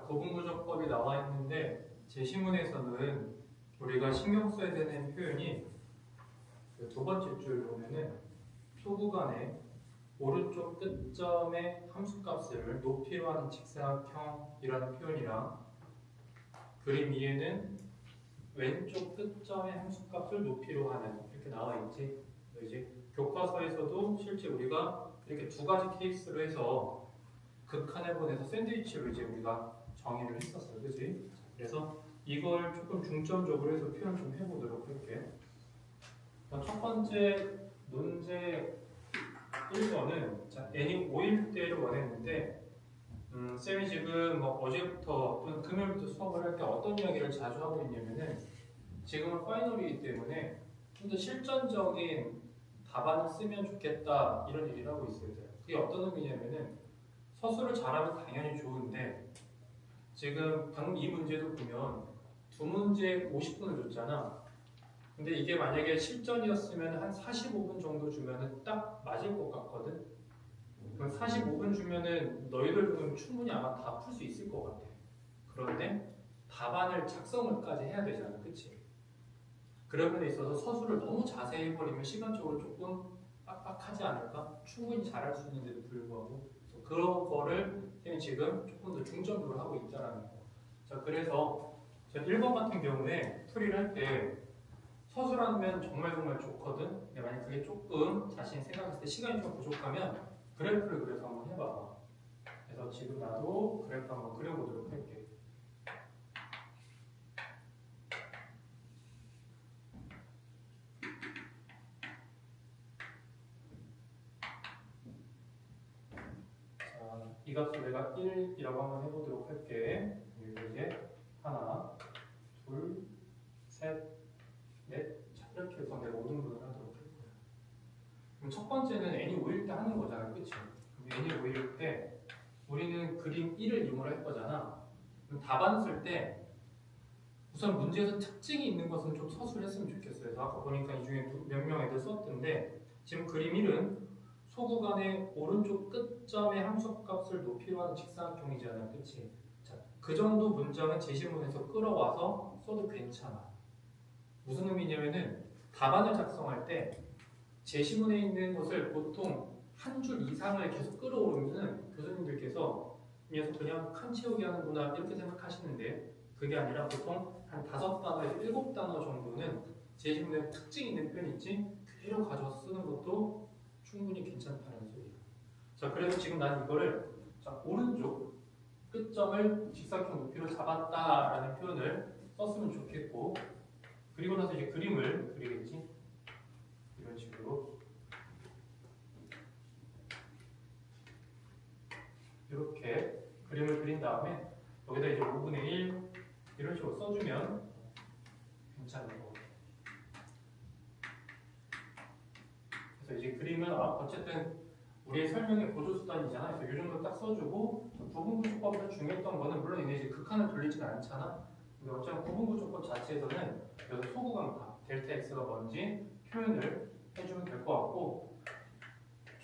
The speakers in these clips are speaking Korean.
고분고조법이 나와 있는데 제시문에서는 우리가 신경 써야 되는 표현이 두 번째 줄 보면은 소구간의 오른쪽 끝점의 함수값을 높이로 하는 직사각형이라는 표현이랑 그림 위에는 왼쪽 끝점의 함수값을 높이로 하는 이렇게 나와 있지. 이제 교과서에서도 실제 우리가 이렇게 두 가지 케이스로 해서 극한을 보내서 샌드위치로 이제 우리가 정의를 했었어요, 그렇지? 그래서 이걸 조금 중점적으로 해서 표현 좀 해보도록 할게. 첫 번째 문제 1번은 n이 5일 때로 원했는데 쌤이 지금 뭐 어제부터 또는 금요일부터 수업을 할 때 어떤 이야기를 자주 하고 있냐면은 지금은 파이널이기 때문에 좀 더 실전적인 답안을 쓰면 좋겠다 이런 얘기를 하고 있어요. 그게 어떤 의미냐면은 서술을 잘하면 당연히 좋은데 지금 방금 이 문제도 보면 두 문제에 50분을 줬잖아. 근데 이게 만약에 실전이었으면 한 45분 정도 주면은 딱 맞을 것 같거든. 그럼 45분 주면은 너희들 보면 충분히 아마 다 풀 수 있을 것 같아. 그런데 답안을 작성을까지 해야 되잖아, 그치? 그런 데 있어서 서술을 너무 자세히 해버리면 시간적으로 조금 빡빡하지 않을까? 충분히 잘할 수 있는데도 불구하고 그런 거를 지금 조금 더 중점적으로 하고 있다는 거. 자, 그래서 1번 같은 경우에 풀이를 할 때 서술하면 정말 좋거든. 근데 만약 그게 조금 자신이 생각했을 때 시간이 좀 부족하면 그래프를 그려서 한번 해봐봐. 그래서 지금 나도 그래프 한번 그려보도록 할게. 자, 이 값을 내가 1이라고 한번 해보도록 할게. 그리고 이제 하나, 둘, 셋, 넷. 자, 이렇게 해서 내가 5등분을 하도록 할 거야. 그럼 첫 번째는 n이 5일 때 하는 거잖아, 그치? 그럼 n이 5일 때 우리는 그림 1을 이용을 할 거잖아. 그럼 답안 쓸 때 우선 문제에서 특징이 있는 것은 좀 서술했으면 좋겠어요. 그래서 아까 보니까 이 중에 몇 명 애들 썼던데 지금 그림 1은 소구간의 오른쪽 끝점의 함수값을 높이로 하는 직사각형이잖아요. 그치? 자, 그 정도 문장은 제시문에서 끌어와서 써도 괜찮아. 무슨 의미냐면은 답안을 작성할 때 제시문에 있는 것을 보통 한 줄 이상을 계속 끌어오르면은 교수님들께서 그냥 칸 채우기 하는구나 이렇게 생각하시는데 그게 아니라 보통 한 5단어에서 7단어 정도는 제시문에 특징 있는 표현 있지? 그대로 가져서 쓰는 것도 충분히 괜찮다는 소리야. 자, 그래서 지금 난 이거를 오른쪽 끝점을 직사각형 높이로 잡았다라는 표현을 썼으면 좋겠고 그리고 나서 이제 그림을 그리겠지? 이런 식으로 이렇게 그림을 그린 다음에 여기다 이제 5분의 1 이런 식으로 써주면 괜찮은 거. 그래서 이제 그림은 어쨌든 우리의 설명의 보조수단이잖아. 그래서 이 정도 딱 써주고 구분구조법에서 중요했던 거는 물론 이제 극한을 돌리지는 않잖아. 근데 어쨌든 구분구조법 자체에서는 여기서 소구간값 델타 x가 뭔지 표현을 해주면 될 것 같고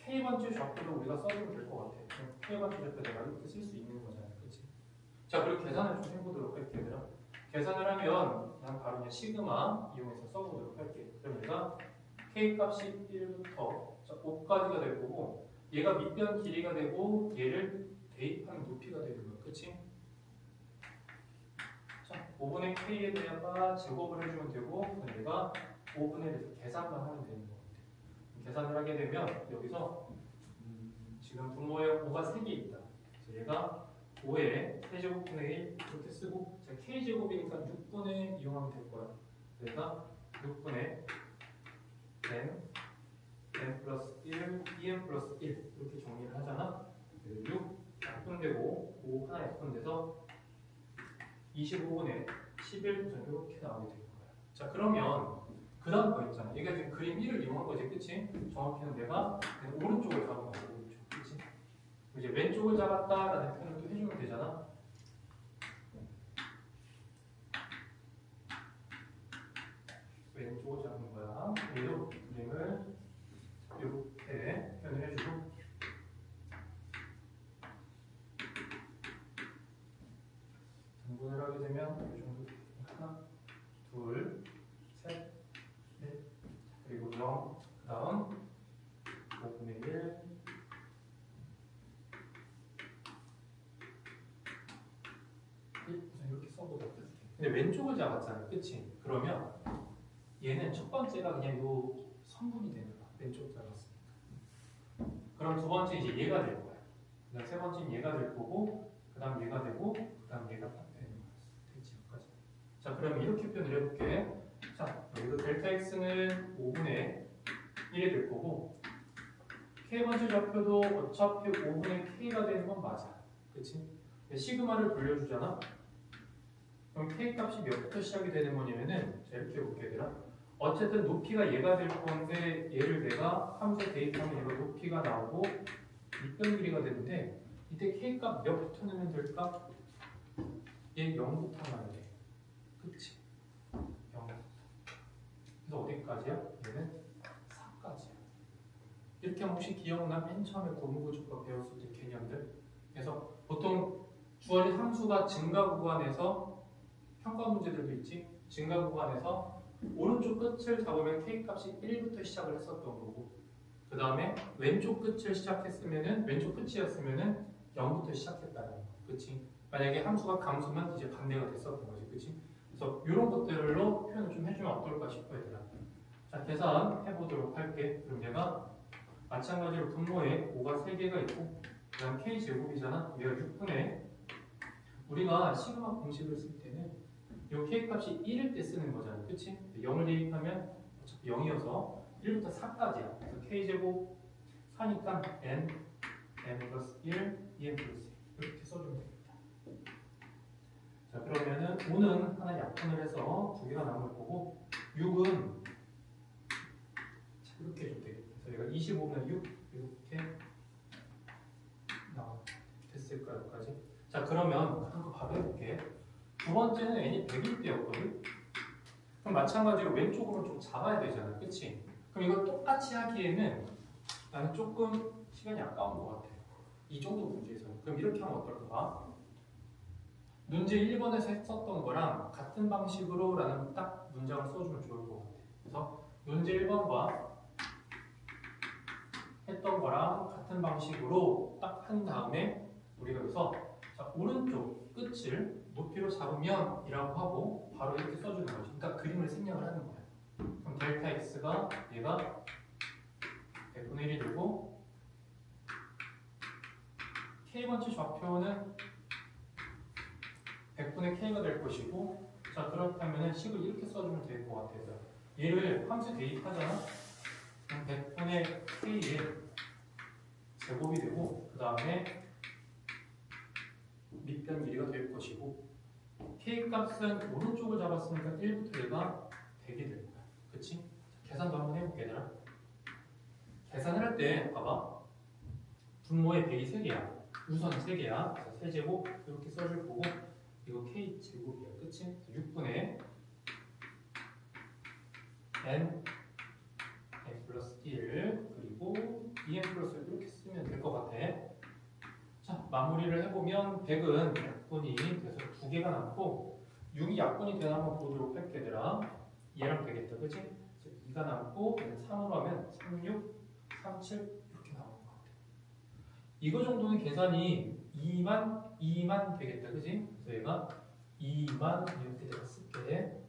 k번째 좌표도 우리가 써주면 될 것 같아. k번째 좌표 내가 이렇게 쓸 수 있는 거잖아, 그렇지? 자, 그리고 계산을 좀 해보도록 할게요. 계산을 하면 난 바로 그냥 시그마 이용해서 써보도록 할게. 그럼 얘가 k 값이 1부터 5까지가 될 거고 얘가 밑변 길이가 되고 얘를 대입하면 높이가 되는 거야, 그치? 자, 5분의 k에 대해서 제곱을 해주면 되고 얘가 5분의 1에서 계산만 하면 되는 거 같아. 계산을 하게 되면 여기서 지금 분모에 5가 3개 있다. 그래서 얘가 5에 세제곱분의 1 이렇게 쓰고 자, k제곱이니까 6분의 이용하면 될 거야. 그래서 6분의 n 플러스 1, 2n 플러스 1 이렇게 정리를 하잖아. 6 약분되고 5 하나 약분돼서 25분의 11 이렇게 나오게 되는 거야. 자, 그러면 그 다음 거 있잖아. 얘가 지금 그림 1을 이용한 거지, 그치? 정확히는 내가 오른쪽을 잡은 거야, 오른쪽, 그치? 이제 왼쪽을 잡았다라는 표현을 또 해주면 되잖아. 왼쪽을 잡은 거야. 그리고 그림을 이렇게 표현을 해주고 분분을 하게 되면 이 정도 하나, 둘, 셋, 넷, 그리고 0, 그 다음 5분의 1, 우선 이렇게 써보자. 근데 왼쪽을 잡았잖아요, 그치? 그러면 얘는 첫 번째가 그냥 요 성분이 되는 거야. 왼쪽 잡았으니까. 그럼 두 번째 이제 얘가 될 거야. 그다음 세 번째는 얘가 될 거고, 그다음 얘가 되고, 그다음 얘가 딱 되는 거야. 됐지? 여기까지. 자, 그럼 이렇게 표현을 해볼게. 자, 여기도 델타 x는 5분의 1이 될 거고, k번째 좌표도 어차피 5분의 k가 되는 건 맞아. 그치? 시그마를 돌려주잖아. 그럼 k 값이 몇부터 시작이 되는 거냐면은, 자, 이렇게 볼게 얘들아. 어쨌든 높이가 얘가 될 건데, 얘를 내가 함수에 대입하면 얘가 높이가 나오고 밑변 길이가 되는데, 이때 k 값 몇부터 넣으면 될까? 얘 0부터 넣어야 돼. 그치? 0. 그래서 어디까지야? 얘는 4까지야. 이렇게 하면 혹시 기억나? 맨 처음에 고무고주법 배웠을 때 개념들. 그래서 보통 주어진 함수가 증가 구간에서 평가 문제들도 있지. 증가 구간에서 오른쪽 끝을 잡으면 k 값이 1부터 시작을 했었던 거고, 그 다음에 왼쪽 끝을 시작했으면은 왼쪽 끝이었으면은 0부터 시작했다는 거, 그렇지? 만약에 함수가 감수면 이제 반대가 됐었던 거지, 그렇지? 그래서 이런 것들로 표현을 좀 해주면 어떨까 싶어 얘들아. 자, 계산해보도록 할게. 그럼 얘가 마찬가지로 분모에 5가 3개가 있고, 그 다음 k제곱이잖아. 얘가 6분의, 우리가 시그마 공식을 쓸 때는 이 k 값이 1일 때 쓰는 거잖아, 그치? 0을 대입하면 어차피 0이어서 1부터 4까지야. 그래서 k제곱 4니까 n 플러스 1, 2n 플러스 1 이렇게 써주면 되겠다. 자, 그러면은 5는 하나 약분을 해서 2개가 남을 거고, 6은 이렇게 해주면 되겠다. 그래서 얘가 25분의 6 이렇게 됐을까 여기까지. 자, 그러면 한번 바로 해볼게. 두 번째는 n이 100일 때였거든. 그럼 마찬가지로 왼쪽으로 좀 잡아야 되잖아, 그치? 그럼 이거 똑같이 하기에는 나는 조금 시간이 아까운 것 같아. 이 정도 문제에서는. 그럼 이렇게 하면 어떨까? 문제 1번에서 했었던 거랑 같은 방식으로 라는 딱 문장을 써주면 좋을 것 같아. 그래서 문제 1번과 했던 거랑 같은 방식으로 딱 한 다음에 우리가 여기서 자, 오른쪽 끝을 높이로 잡으면 이라고 하고 바로 이렇게 써주는 거지. 그러니까 그림을 생략을 하는 거야. 그럼 델타 x가 얘가 100분의 1이 되고, k번째 좌표는 100분의 k가 될 것이고, 자, 그렇다면 식을 이렇게 써주면 될 것 같아요. 얘를 함수 대입하잖아. 그럼 100분의 k의 제곱이 되고, 그 다음에 밑변 길이가 될 것이고, k 값은 오른쪽을 잡았으니까 1부터 얘가 100이 될 거야. 그치? 계산도 한번 해볼게 얘들아. 계산을 할 때 봐봐. 분모에 100이 3개야. 우선 3개야. 그래서 세제곱 이렇게 써줄 거고, 이거 k 제곱이야. 그치? 6분의 n 플러스 1 그리고 2n 플러스 1 이렇게 쓰면 될 것 같아. 자, 마무리를 해보면 100은 약분이 돼서 2개가 남고, 6이 약분이 되나 한번 보도록 할게 얘들아. 얘랑 되겠다, 그치? 2가 남고, 3으로 하면 36, 37 이렇게 나오는 것 같아. 이거 정도는 계산이 2만 되겠다, 그치? 그래서 얘가 2만 이렇게 내가 쓸게.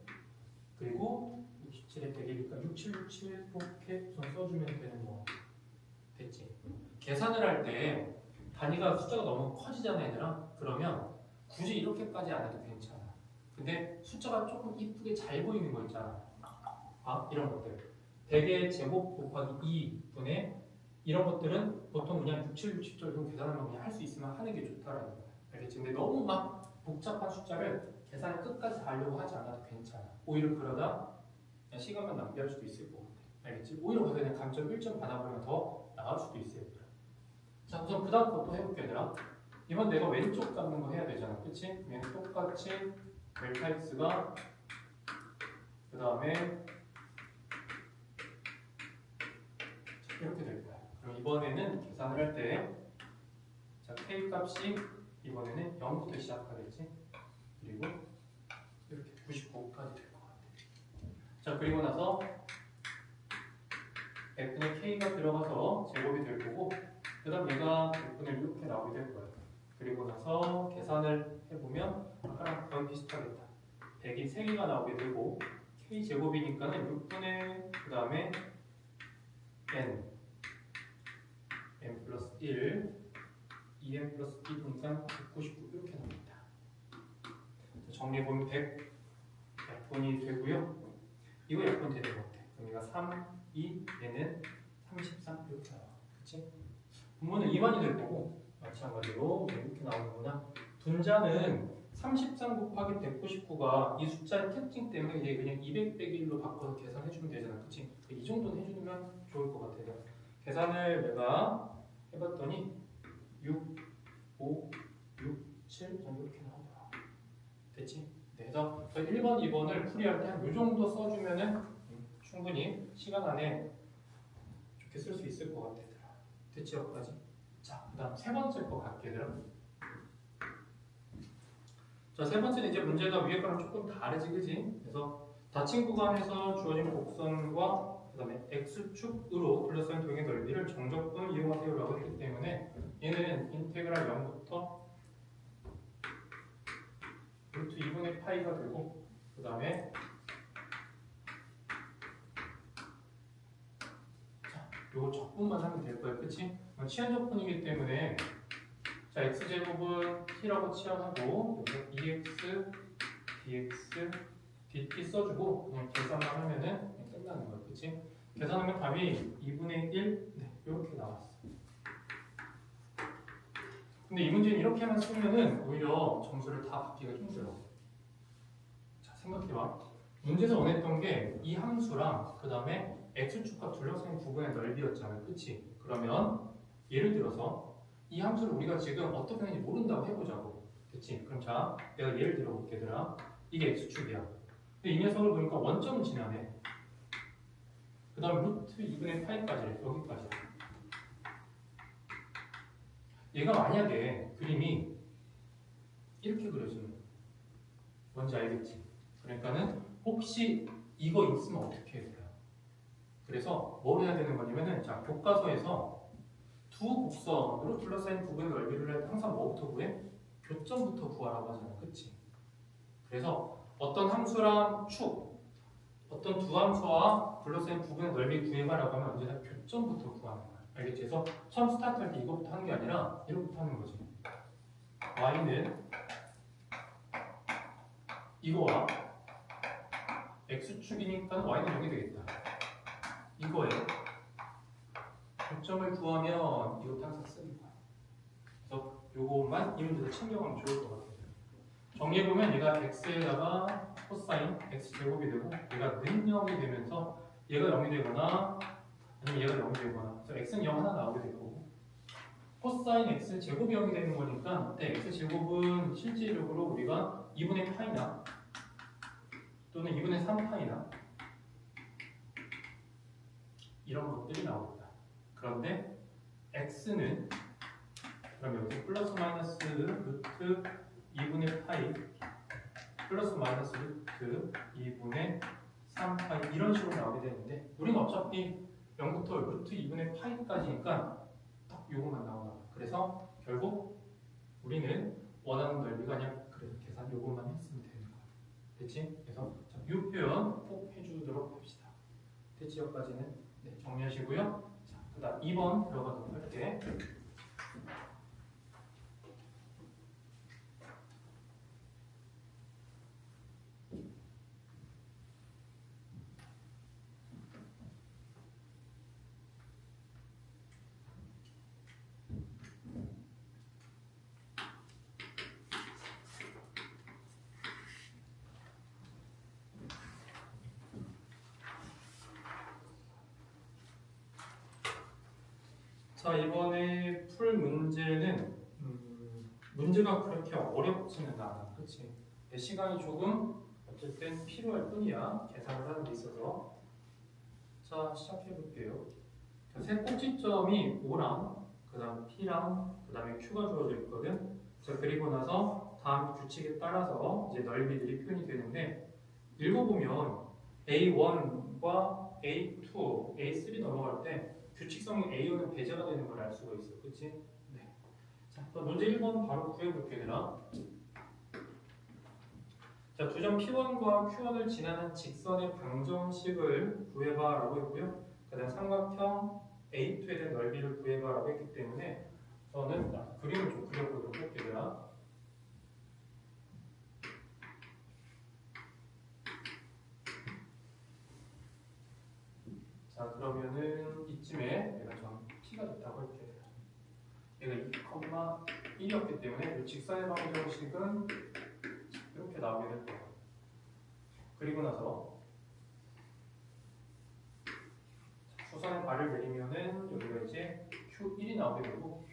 그리고 67에 100이니까 6767 이렇게 우선 써주면 되는 거 됐지? 계산을 할 때 단위가 숫자가 너무 커지잖아 얘들아. 그러면 굳이 이렇게까지 안 해도 괜찮아. 근데 숫자가 조금 이쁘게 잘 보이는 거 있잖아. 아, 이런 것들 100의 제곱 곱하기 2분의 이런 것들은 보통 그냥 6767 정도 계산하면 그냥 할 수 있으면 하는 게 좋다라는 거야. 알겠지? 근데 너무 막 복잡한 숫자를 계산을 끝까지 하려고 하지 않아도 괜찮아. 오히려 그러다 그냥 시간만 낭비할 수도 있을 것 같아. 알겠지? 오히려 그래서 그냥 감점 1점 받아보면 더 나을 수도 있어요. 자, 우선 그 다음 것도 해볼게 얘들아. 이번 내가 왼쪽 잡는 거 해야 되잖아, 그치? 얘는 똑같이 델타 x가 그 다음에 이렇게 될 거야. 그럼 이번에는 계산을 할 때 자, k 값이 이번에는 0부터 시작하겠지? 그리고 이렇게 99까지 될 것 같아요. 자, 그리고 나서 F분의 K가 들어가서 제곱이 될 거고, 그 다음 얘가 100분의 이렇게 나오게 될 거예요. 그리고 나서 계산을 해보면 아까랑 거의 비슷하겠다. 100이 3개가 나오게 되고, K제곱이니까는 6분의 그 다음에 n 플러스 1, 2n 플러스 1이니까 199 이렇게 나옵니다. 정리해보면 100 약분이 되고요. 이거 약분 되는 것 같아. 그럼 얘가 3, 2, 얘는 33 이렇게 나와. 그치? 분모는 2만이 될 거고 마찬가지로 이렇게 나오는구나. 분자는 33 곱하기 199가 이 숫자의 특징 때문에 이제 그냥 200 빼기 1로 바꿔서 계산해주면 되잖아. 그치? 이 정도는 해주면 좋을 것 같아요. 계산을 내가 해봤더니 6, 5, 6, 7 이렇게 나오더라. 됐지? 네, 그래서 1번, 2번을 풀이할 때 한 이 정도 써주면은 충분히 시간 안에 좋게 쓸 수 있을 것 같아. 됐지? 여기까지. 자, 그 다음 세 번째 거 갈게요. 자, 세 번째는 이제 문제가 위에 거랑 조금 다르지, 그지? 그래서 닫힌 구간에서 주어진 곡선과 그 다음에 x축으로 둘러싼 도형의 넓이를 정적분을 이용하세요라고 했기 때문에 얘는 인테그랄 0부터 루트 2분의 파이가 되고 그 다음에 자, 요거 적분만 하면 될 거예요. 그치? 치환 적분이기 때문에 자, x제곱은 t라고 치환하고 여기서 dx, dx, dt 써주고 그냥 계산만 하면은 그냥 끝나는 거예요. 그치? 계산하면 답이 2분의 1 네, 이렇게 나왔어. 근데 이 문제는 이렇게만 쓰면은 오히려 점수를 다 받기가 힘들어. 자, 생각해봐. 문제에서 원했던 게 이 함수랑 그 다음에 x축과 둘러싼 부분의 넓이였잖아. 그치? 그러면 예를 들어서 이 함수를 우리가 지금 어떻게 하는지 모른다고 해보자고. 그치? 그럼 자, 내가 예를 들어볼게 얘들아. 이게 x축이야. 근데 이 녀석을 보니까 원점을 지나네. 그 다음 루트 2분의 파이까지 여기까지. 얘가 만약에 그림이 이렇게 그려지는 거야. 뭔지 알겠지? 그러니까는 혹시 이거 있으면 어떻게 해야 돼요? 그래서 뭘 해야 되는 거냐면은 자, 교과서에서 두 곡선으로 둘러싸인 부분의 넓이를 할 때 항상 뭐부터 구해? 교점부터 구하라고 하잖아. 그치? 그래서 어떤 함수랑 축, 어떤 두 함수와 둘러싸인 부분의 넓이 구해봐라고 하면 언제나 교점부터 구하는 거야. 알겠지? 그래서 처음 스타트할 때 이것부터 하는 게 아니라 이렇게부터 하는 거지. y는 이거와 x축이니까 y는 여기 되겠다. 이거에 교점을 구하면 이것도 항상 쓰는 거야. 그래서 요것만 이 문제에서 챙겨가면 좋을 것 같아요. 정리해보면 얘가 x에다가 코사인 x제곱이 되고 얘가 능력이 되면서 얘가 0이 되거나 아니면 얘가 0이 되거나 그래서 x는 0 하나 나오게 될 거고 코사인 x제곱이 0이 되는 거니까 그때 x제곱은 실질적으로 우리가 2분의 파이나 또는 2분의 3파이나 이런 것들이 나옵니다. 그런데 x는 그럼 여기 플러스 마이너스 루트 2분의 파이 플러스 마이너스 루트 2분의 3파이 이런 식으로 나오게 되는데 우리는 어차피 0부터 루트 2분의 파이까지니까 딱 요것만 나오나 봐. 그래서 결국 우리는 원하는 넓이가 그냥 그래서 계산 요것만 했으면 되는 거야. 됐지? 그래서 이 표현 꼭 해주도록 합시다. 됐지? 여기까지는 네, 정리하시고요. 자, 그 다음 2번 들어가도록 할게. 자, 이번에 풀 문제는 문제가 그렇게 어렵지는 않아. 그치? 시간이 조금 어쨌든 필요할 뿐이야. 계산을 하는 데 있어서. 자, 시작해 볼게요. 자, 세 꼭지점이 O랑 그 다음 P랑 그 다음에 Q가 주어져 있거든. 자, 그리고 나서 다음 규칙에 따라서 이제 넓이들이 표현이 되는데 읽어보면 A1과 A2, A3 넘어갈 때 규칙성이 A1은 배제가 되는 걸 알 수가 있어. 그치? 네. 자, 그럼 문제 1번 바로 구해볼게 얘들아. 자, 두 점 P1과 Q1을 지나는 직선의 방정식을 구해봐 라고 했고요. 그 다음 삼각형 A2에 대한 넓이를 구해봐 라고 했기 때문에 저는 그림을 좀 그려보도록 할게요 얘들아. 자, 그러면은 이쯤에 내가 좀 P가 있다고 할게요. 얘가 2,1이었기 때문에 이 직선의 방정식은 이렇게 나오게 될 거예요. 그리고 나서 수선의 발을 내리면은 여기가 이제 Q1이 나오게 되고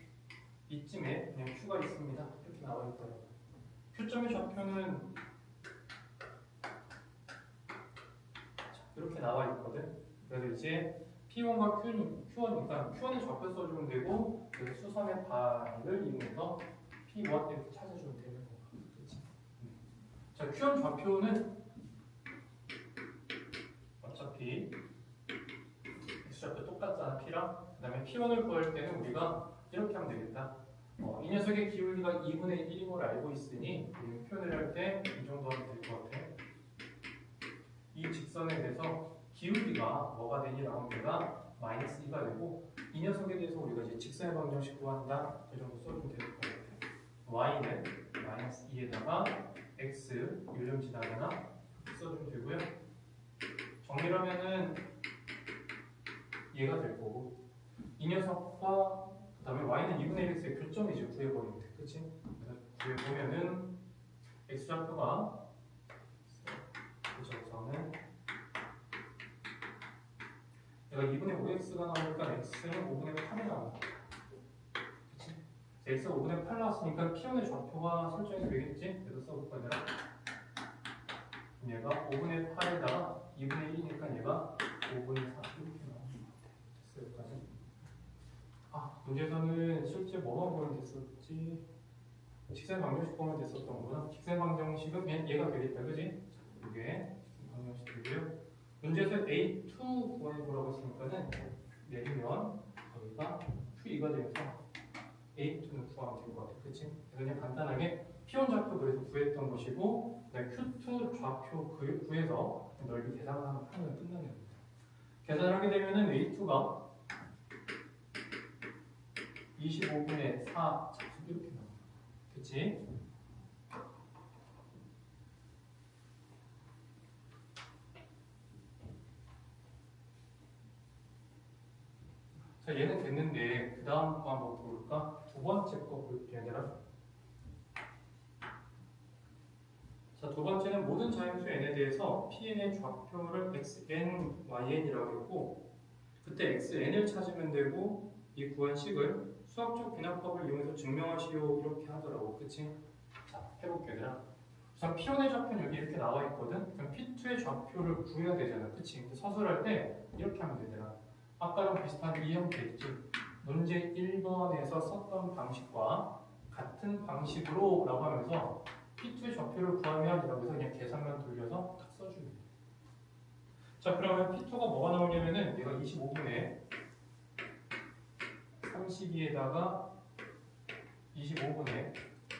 이쯤에 그냥 Q가 있습니다. 이렇게 나와 있더라고요. Q점의 좌표는 이렇게 나와 있거든. 그래서 이제 P1과 Q1이니까 Q1의 좌표 써주면 되고 그 수선의 발을 이용해서 P1 이렇게 찾아주면 되는 거야. 그렇지? 자, Q1 좌표는 어차피 X좌표 똑같잖아, P랑. 그 다음에 P1을 구할 때는 우리가 이렇게 하면 되겠다. 이 녀석의 기울기가 2분의 1인 걸 알고 있으니 우리는 표현을 할 때 이 정도 하면 될 것 같아. 이 직선에 대해서 기울기가 뭐가 되니? 라고 하면 내가 마이너스 2가 되고 이 녀석에 대해서 우리가 이제 직선의 방정식 구한다. 이 정도 써주면 될 것 같아. y는 마이너스 2에다가 x 요점 지나거나 써주면 되고요. 정리를 하면은 얘가 될 거고 이 녀석과 그 다음에 y는 2분의 1x의 교점을 이제 구해버리면 돼. 그치? 그래서 구해보면은 x좌표가 그쪽에서는 얘가 2분의 5x가 나오니까 x는 5분의 8이 나온다. 그치? x가 5분의 8 나왔으니까 P1의 좌표가 설정이 되겠지? 그래서 써볼까 얘들아? 얘가 5분의 8에다가 2분의 1이니까 얘가 5분의 4 이렇게 나오는 것 같아. 됐어 여기까지. 문제에서는 실제 뭐만 보면 됐었지? 직선 방정식 보면 됐었던 거구나. 직선 방정식은 얘가 되겠다, 그지? 이게 방정식 되고요. 문제에서 A2 구해보라고 했으니까는 내리면 여기가 Q2가 되면서 A2는 구하면 될 것 같아, 그치? 그래서 그냥 간단하게 P1 좌표 그래서 구했던 것이고 Q2 좌표 구해서 넓이 계산을 하면 끝나는 겁니다. 계산을 하게 되면은 A2가 25분의 4 이렇게 나와. 그치? 자, 얘는 됐는데 그 다음 거 한번 볼까? 두 번째 거 볼게요, 얘들아. 자, 두 번째는 모든 자연수 n에 대해서 pn의 좌표를 xn, yn이라고 했고 그때 xn을 찾으면 되고 이 구한 식을 수학적 분할법을 이용해서 증명하시오 이렇게 하더라고. 그치? 자, 해볼게 얘들아. 우선 P1의 좌표는 여기 이렇게 나와 있거든. 그럼 P2의 좌표를 구해야 되잖아. 그치? 근데 서술할 때 이렇게 하면 되더라. 아까랑 비슷한 이형 됐지? 문제 1번에서 썼던 방식과 같은 방식으로 라고 하면서 P2의 좌표를 구하면 이라고 해서 그냥 계산만 돌려서 딱 써주면 돼. 자, 그러면 P2가 뭐가 나오냐면은 얘가 25분의 32에다가 25분의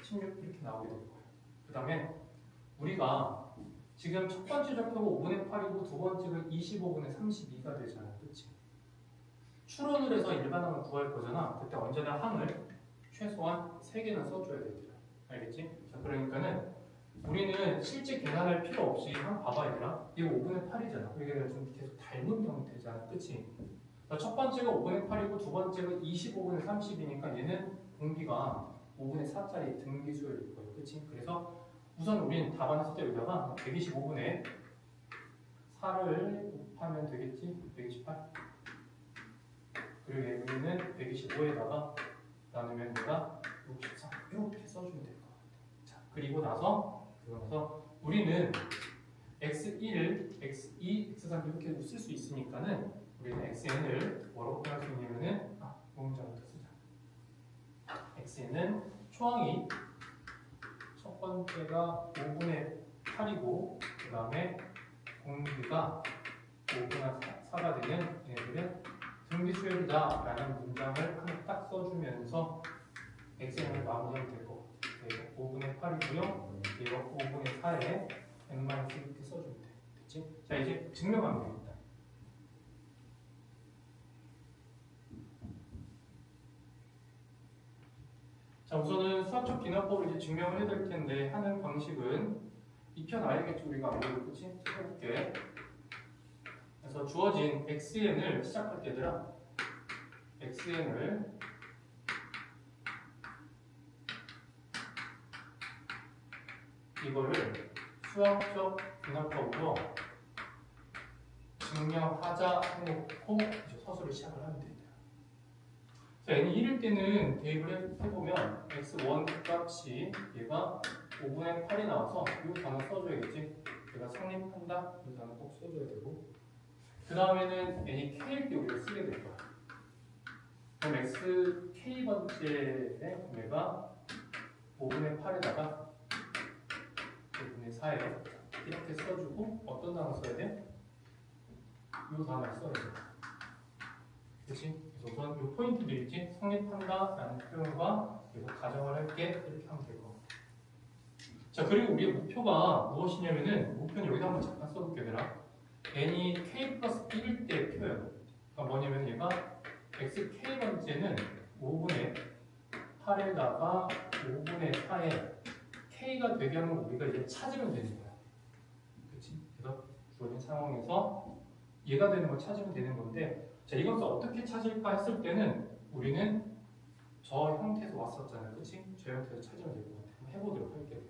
16 이렇게 나오게 될 거예요. 그 다음에 우리가 지금 첫 번째 좌표가 5분의 8이고 두 번째가 25분의 32가 되잖아. 그치? 추론을 해서 일반항을 구할 거잖아. 그때 언제나 항을 최소한 3개는 써줘야 되더라. 알겠지? 자, 그러니까는 우리는 실제 계산할 필요 없이 항 봐봐 얘들아. 이거 5분의 8이잖아. 이게 좀 계속 닮은 형태잖아. 그치? 첫 번째가 5분의 8이고 두 번째가 25분의 30이니까 얘는 공비가 5분의 4짜리 등비수열일 거예요. 그치? 그래서 우선 우리는 답안을 쓸 때 여기다가 125분의 4를 곱하면 되겠지? 128. 그리고 여기는 125에다가 나누면 내가 64 이렇게 써주면 될 것 같아. 자, 그리고 나서 우리는 x1, x2, x3 이렇게 쓸 수 있으니까는 우리는 xn을 뭐라고 표현할 수 있냐면은 문자부터 쓰자. xn은 초항이 첫 번째가 5분의 8이고 그 다음에 공비가 5분의 4가 되는 얘네들은 등비수열이다 라는 문장을 하나 딱 써주면서 xn을 마무리하면 될 것 같아요. 이거 5분의 8이고요. 이거 5분의 4에 n-1 이렇게 써주면 돼. 됐지? 자, 이제 증명하면 되겠다. 자, 우선은 수학적 비나법을 이제 증명을 해야 될 텐데 하는 방식은 익혀놔야겠죠. 우리가 아무래도. 그치? 해볼게. 그래서 주어진 xn을 시작할 때 얘들아 xn을 이거를 수학적 비나법으로 증명하자 해놓고 이제 서술을 시작을 하면 됩니다. 자, n이 1일 때는 대입을 해보면 x1 값이 얘가 5분의 8이 나와서 이 단어 써줘야겠지. 얘가 성립한다 이 단어 꼭 써줘야 되고 그 다음에는 n이 k일 때 우리가 쓰게 될 거야. 그럼 x k번째에 얘가 5분의 8에다가 5분의 4에 이렇게 써주고 어떤 단어 써야 돼? 이 단어를 써야 돼. 그치? 그래서 우선 이 포인트들 있지? 성립한다 라는 표현과 그리고 가정을 할게 이렇게 하면 될 것 같아. 자, 그리고 우리의 목표가 무엇이냐면은 목표는 여기다 한번 잠깐 써볼게 얘들아. n이 k 플러스 1일 때 표현. 그러니까 뭐냐면 얘가 xk번째는 5분의 8에다가 5분의 4에 k가 되게 하는 거 우리가 이제 찾으면 되는 거야. 그치? 그래서 주어진 상황에서 얘가 되는 걸 찾으면 되는 건데 자, 이것을 어떻게 찾을까 했을 때는 우리는 저 형태에서 왔었잖아요. 그치? 저 형태에서 찾으면 될 것 같아요. 한번 해보도록 할게요.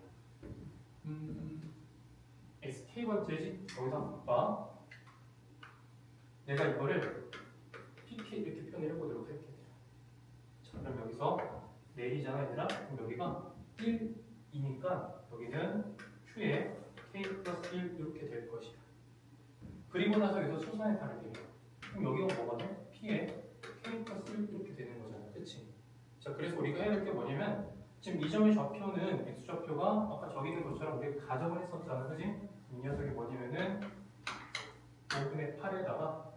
xk번째지? 여기다 봐. 내가 이거를 pk 이렇게 표현을 해보도록 할게요. 자, 그럼 여기서 내리잖아 얘들아. 그럼 여기가 1이니까 여기는 q에 k 플러스 1 이렇게 될 것이야. 그리고 나서 여기서 수선에 다르게 그럼 여기가 뭐가 돼? p에 k 플러스 1 이렇게 되는 거잖아. 그치? 자, 그래서 우리가 해야 될 게 뭐냐면 지금 이 점의 좌표는 x좌표가 아까 저기 있는 것처럼 우리가 가정을 했었잖아. 그치? 이 녀석이 뭐냐면은 5분의 8에다가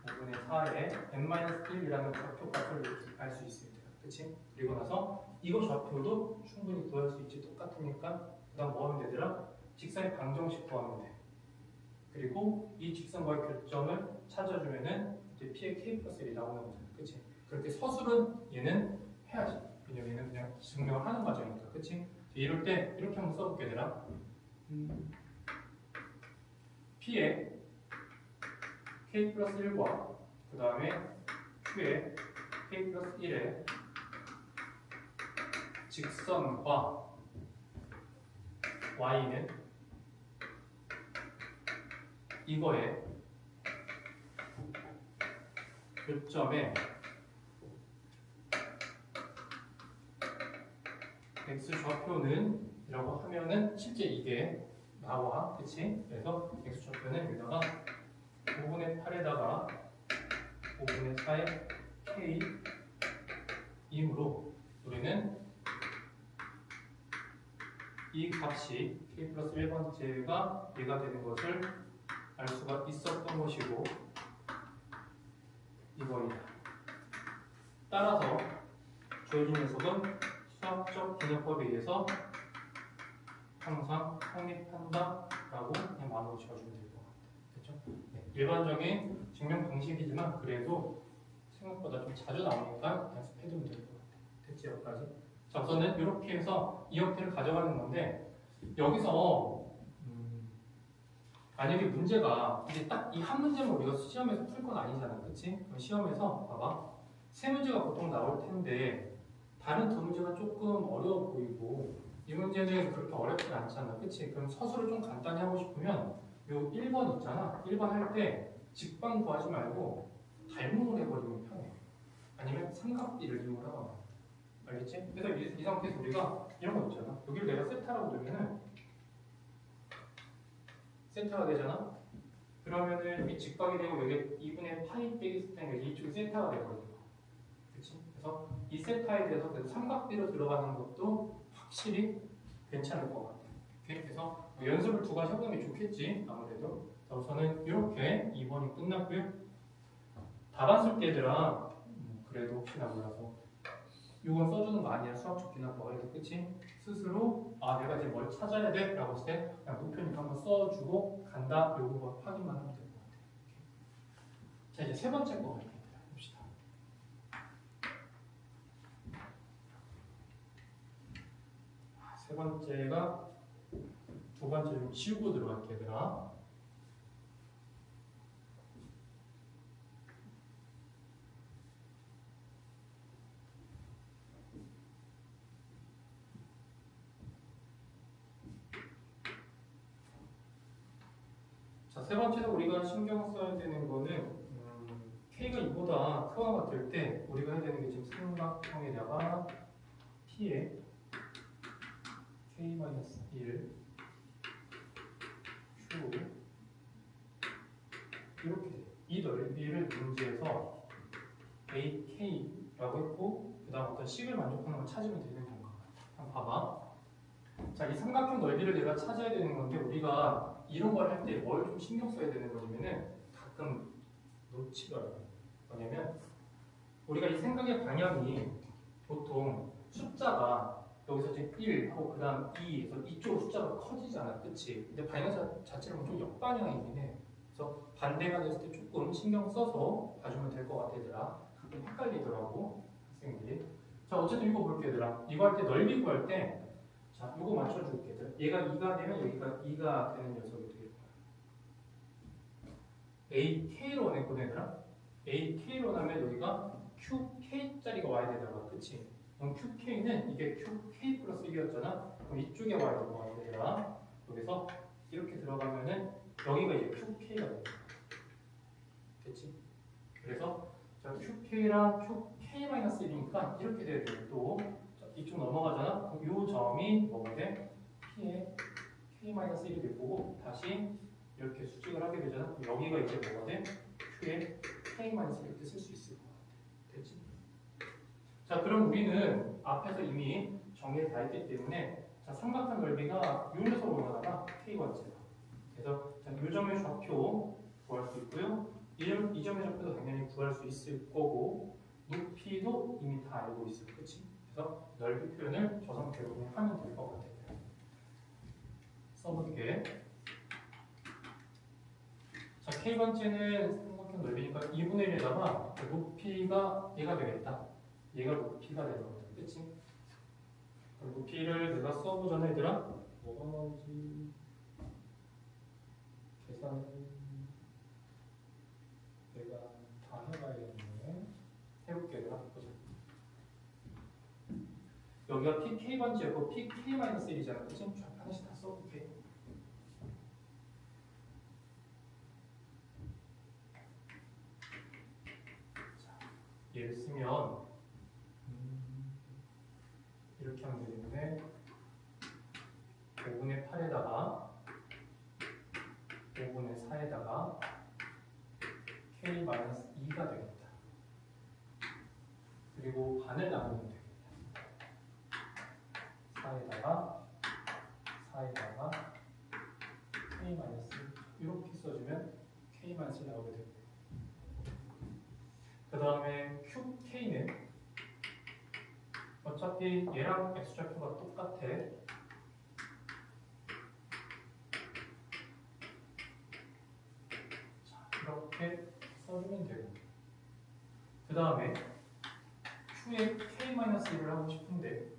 5분의 4에 n-1이라는 좌표 값을 알 수 있습니다. 그치? 그리고 나서 이거 좌표도 충분히 구할 수 있지. 똑같으니까 그 다음 뭐 하면 되더라? 직선의 방정식 구하면 돼. 그리고 이 직선과의 교점을 찾아주면은 이제 p의 k 플러스 1이 나오는 거잖아. 그치? 그렇게 서술은 얘는 해야지. 왜냐면 얘는 그냥 증명을 하는 과정이니까. 그치? 이럴 때 이렇게 한번 써볼게 얘들아. p의 k 플러스 1과 그 다음에 q의 k 플러스 1의 직선과 y는 이거의 교점에 x좌표는 이라고 하면은 실제 이게 나와. 그치? 그래서 x좌표는 여기다가 5분의 8에다가 5분의 4의 k이므로 우리는 이 값이 k 플러스 1번째가 얘가 되는 것을 알 수가 있었던 것이고 이거이다. 따라서 주어진 녀석은 수학적 기념법에 의해서 항상 성립한다 라고 그냥 마음으로 지어주면 될 것 같아요. 그렇죠? 네. 일반적인 증명 방식이지만 그래도 생각보다 좀 자주 나오니까 연습해두면 될 것 같아요. 됐지? 여기까지? 자, 우선은 이렇게 해서 이 형태를 가져가는 건데 여기서 만약에 문제가 이제 딱 이 한 문제만 우리가 시험에서 풀 건 아니잖아. 그치? 그럼 시험에서 봐봐. 세 문제가 보통 나올 텐데 다른 두 문제가 조금 어려워 보이고 이 문제는 그렇게 어렵지 않잖아. 그치? 그럼 서술을 좀 간단히 하고 싶으면 요 1번 있잖아. 1번 할 때 직방 구하지 말고 닮음을 해버리면 편해. 아니면 삼각비를 이용하거나. 알겠지? 그래서 이 상태에서 우리가 이런 거 있잖아. 여기를 내가 세타라고 두면은 세타가 되잖아? 그러면은 여기 직방이 되고 여기 2분의 파이 빼기 세타니까 이쪽이 세타가 되거든요. 그치? 그래서 이 세타에 대해서 삼각비로 들어가는 것도 확실히 괜찮을 것 같아요. 오케이? 그래서 연습을 두 가지 해보는 게 좋겠지 아무래도. 자, 우선은 이렇게 2번이 끝났고요. 답안 쓸 때 얘들아 그래도 혹시나 몰라서 이건 써주는 거 아니야. 수학 적기나 뭐 해도 그치? 스스로 내가 이제 뭘 찾아야 돼? 라고 했을 때 그냥 목표니까 한번 써주고 간다. 요거 뭐 확인만 하면 될 것 같아. 자 이제 세 번째 거 갈게요. 봅시다. 세 번째가 두 번째 좀 지우고 들어갈게 얘들아. 자, 세 번째로 우리가 신경 써야 되는 거는 K가 2보다 크거나 같을 때 우리가 해야 되는 게 지금 삼각형에다가 P에 K-1 Q 이렇게 돼요. 이 넓이를 문제에서 AK라고 했고 그 다음 어떤 식을 만족하는 걸 찾으면 되는 건가. 한번 봐봐. 자, 이 삼각형 넓이를 내가 찾아야 되는 건데 우리가 이런 걸 할 때 뭘 좀 신경 써야 되는 거냐면은 가끔 놓치더라고요. 뭐냐면 우리가 이 생각의 방향이 보통 숫자가 여기서 지금 1 하고 그 다음 2 해서 이쪽 숫자가 커지잖아. 그치? 근데 방향 자체를 보면 좀 역방향이긴 해. 그래서 반대가 됐을 때 조금 신경 써서 봐주면 될 것 같아 얘들아. 가끔 헷갈리더라고 학생들이. 자 어쨌든 이거 볼게 얘들아. 이거 할 때 넓이 구할 때 자, 이거 맞춰줄게. 얘들아. 얘가 2가 되면 여기가 2가 되는 녀석이 되겠다. AK로 냈거든 얘들아. AK로 나면 여기가 QK짜리가 와야 되잖아. 그치? 그럼 QK는 이게 QK 플러스 1이었잖아. 그럼 이쪽에 와야 될 것 같아 얘들아. 여기서 이렇게 들어가면은 여기가 이제 QK가 됩니다. 됐지? 그래서 자, QK랑 QK-1이니까 이렇게 돼야 되고 또 이쪽 넘어가잖아. 그럼 이 점이 뭐가 돼? P의 K-1이 될 거고 다시 이렇게 수직을 하게 되잖아. 여기가 이제 뭐가 돼? Q의 K-1 이렇게 쓸 수 있을 것 같아. 됐지? 자, 그럼 우리는 앞에서 이미 정리를 다 했기 때문에 자, 삼각형 넓이가 이 녀석으로 올라가다가 K1제다. 그래서 자, 이 점의 좌표 구할 수 있고요. 이 점의 좌표도 당연히 구할 수 있을 거고 높이도 이미 다 알고 있어. 그치? 그래서 넓이 표현을 저 상태로 그냥 하면 될 것 같아요. 써볼게. 자, K번째는 삼각형 넓이니까 2분의 1에다가 높이가 얘가 되겠다. 얘가 높이가 되는 거다. 그치? 그럼 높이를 내가 써보자는 얘들아. 뭐가 나오지? 계산 내가 다 해봐야겠네. 해볼게 얘들아. 보자. 여기가 PK번째였고 PK-1이잖아. 그치? 하나씩 다 써볼게. 얘를 쓰면 이렇게 하면 되겠는데 5분의 8에다가 5분의 4에다가 K-2가 되겠다. 그리고 반을 나누면 되겠다. 4에다가 K- 이렇게 써주면 K- 나오게 됩니다. 그 다음에 QK는 어차피 얘랑 X좌표가 똑같아. 자, 이렇게 써주면 되고 그 다음에 Q의 K-1을 하고 싶은데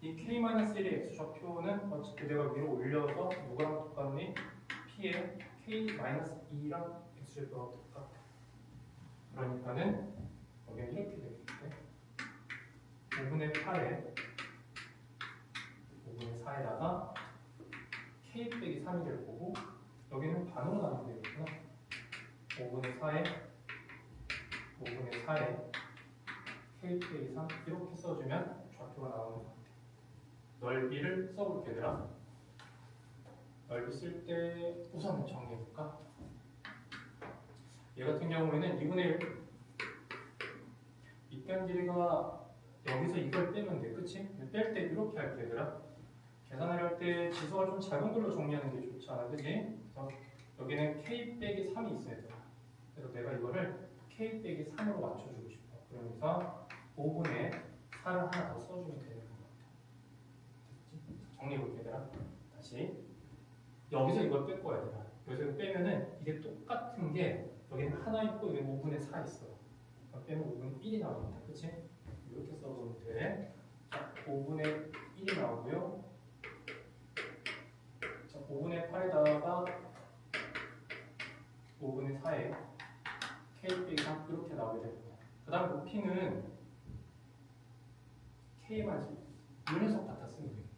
이 K-1의 X좌표는 어차피 내가 위로 올려서 누구랑 똑같니? P의 K-2랑 X좌표가 똑같아. 그러니까는 여기는 이렇게 되겠는데 5분의 8에 5분의 4에다가 K 빼기 3이 될 거고 여기는 반으로 나누면 되겠구나. 5분의 4에 K 빼기 3 이렇게 써주면 좌표가 나오는 것 같아. 넓이를 써볼게 얘들아. 넓이 쓸 때 우선 정리해볼까? 얘 같은 경우에는 2분의 1 밑변 길이가 여기서 이걸 빼면 돼. 그치? 뺄 때 지수가 좀 작은 걸로 정리하는 게 좋잖아, 그지? 그래서 여기는 k 빼기 3이 있어야 돼. 그래서 내가 이거를 k 빼기 3으로 맞춰주고 싶어. 그러면서 5분의 4를 하나 더 써주면 되는 것 같아. 정리해볼게, 얘들아. 다시. 여기서 이걸 뺄 거야, 얘들아. 여기서 빼면은 이게 똑같은 게 여기는 하나 있고 여기 5분의 4 있어. 빼면 5분의 1이 나옵니다. 그치? 이렇게 써보면 돼. 자, 5분의 1이 나오고요. 자, 5분의 8에다가 5분의 4에 k 빼기 3 이렇게 나오게 될 거야. 그 다음 높이는 k만 유연석 갖다 쓰면 됩니다.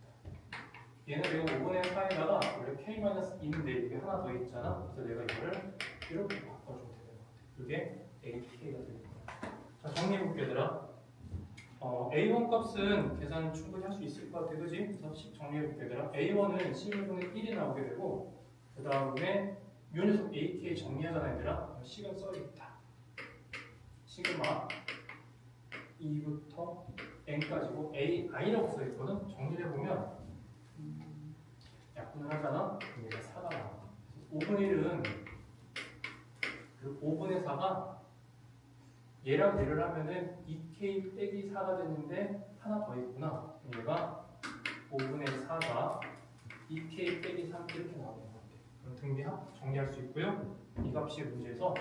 얘는 내가 5분의 4에다가 원래 k-2인데 이게 하나 더 있잖아. 그래서 내가 이거를 이렇게 바꿔주면 되는 것 같아. 이게 ak가 되는 거야. 자, 정리해볼게, 얘들아. A1 값은 계산 충분히 할 수 있을 것 같아, 그지? 그래서 정리해볼게, 얘들아. A1은 11분의 1이 나오게 되고, 그 다음에 유연석 AK 정리하잖아, 얘들아. 식은 써야겠다. 시그마 2부터 n까지고 AI라고 써있거든. 정리를 해보면 약분을 하잖아. 그럼 얘가 4가 나와. 5분의 1은 그 5분의 4가 얘랑 얘를 하면은 2k 빼기 4가 됐는데 하나 더 있구나. 그럼 얘가 5분의 4가 2k 빼기 3 이렇게 나오는 것 같아. 그럼 등비합 정리할 수 있고요. 이 값이 문제에서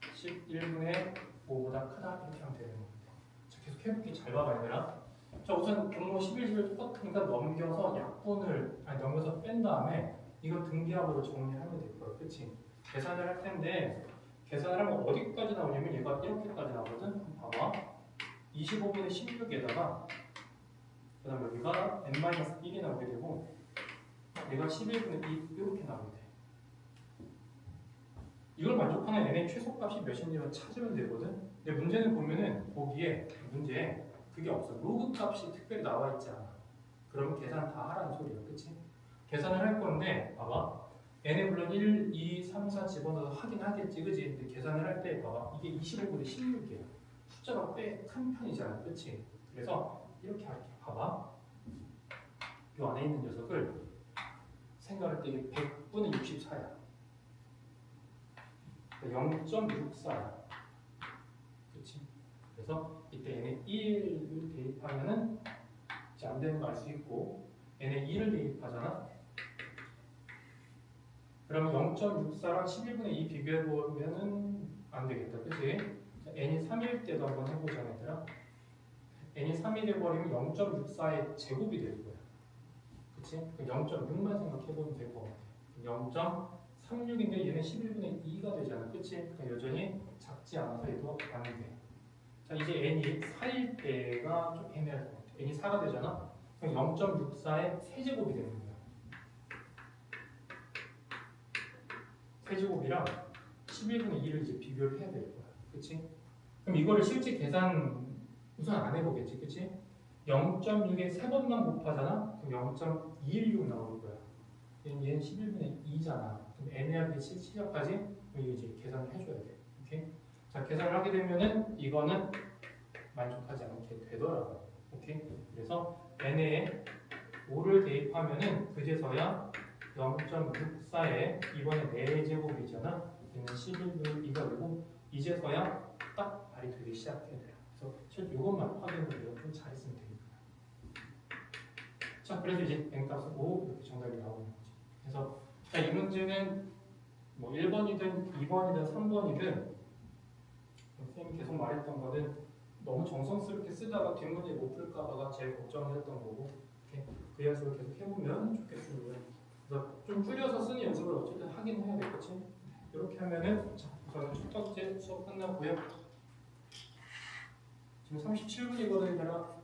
11분의 5보다 크다 이렇게 하면 되는 겁니다. 자, 계속 해볼게. 잘 봐봐, 얘들아. 자, 우선 분모 11, 11 똑같으니까 넘겨서 약분을 넘겨서 뺀 다음에 이거 등기합으로 정리하면 될 거야. 그치? 계산을 할 텐데 계산을 하면 어디까지 나오냐면 얘가 이렇게까지 나오거든. 그럼 봐봐. 25분의 16에다가 그 다음 여기가 n-1이 나오게 되고 얘가 11분의 2 이렇게 나오게 돼. 이걸 만족하는 n의 최소값이 몇인지 찾으면 되거든. 근데 문제는 보면은 거기에 문제에 그게 없어. 로그 값이 특별히 나와 있지 않아. 그러면 계산 다 하라는 소리야. 그치? 계산을 할 건데 봐봐. n에 물론 1, 2, 3, 4 집어넣어서 하긴 하겠지. 그치? 근데 계산을 할 때 봐봐. 이게 25분의 16이야. 숫자가 꽤 큰 편이잖아. 그치? 그래서 이렇게 할게. 봐봐. 이 안에 있는 녀석을 생각할 때 이게 100분의 64야. 0.64야. 그치? 그래서 이때 n에 1을 대입하면은 이제 안 되는 거 알 수 있고 n에 2를 대입하잖아. 그러면 0.64랑 11분의 2 비교해보면은 안 되겠다. 그치? n이 3일 때도 한번 해보자, 얘들아. n이 3이 돼버리면 0.64의 제곱이 되는 거야. 그치? 0.6만 생각해보면 될 것 같아. 0.36인데 얘는 11분의 2가 되잖아. 그치? 그러니까 여전히 작지 않아서 얘도 안 돼. 자, 이제 n이 4일 때가 좀 애매할 것 같아. n이 4가 되잖아? 그럼 0.64의 세제곱이 되는 거야. 세제곱이랑 11분의 2를 이제 비교를 해야 될 거야. 그치? 그럼 이거를 실제 계산 우선 안 해보겠지. 그치? 0.6에 3번만 곱하잖아? 그럼 0.216 나올 거야. 얘는 11분의 2잖아. 그럼 애매하게 시작까지 이거 이제 계산을 해줘야 돼. 오케이? 자, 계산을 하게 되면은 이거는 만족하지 않게 되더라고. 오케이? 그래서 n에 5를 대입하면은 그제서야 0.64에 이번에 4제곱이잖아. 얘는 11분의 2가 되고 이제서야 딱 말이 되기 시작해야 돼요. 그래서 실제 이것만 확인을 좀 잘했으면 되겠다. 자, 그래서 이제 n값은 5 이렇게 정답이 나오는 거지. 그래서 이 문제는 뭐 1번이든 2번이든 3번이든 선생님이 계속 말했던 거는 너무 정성스럽게 쓰다가 뒷문제 못 풀까봐가 제일 걱정을 했던 거고 그 연습을 계속 해보면 좋겠습니다. 그래서 좀 줄여서 쓰는 연습을 어쨌든 하긴 해야 되겠지. 이렇게 하면은 자, 저는 첫 번째 수업 끝나고요. 지금 37분이거든요.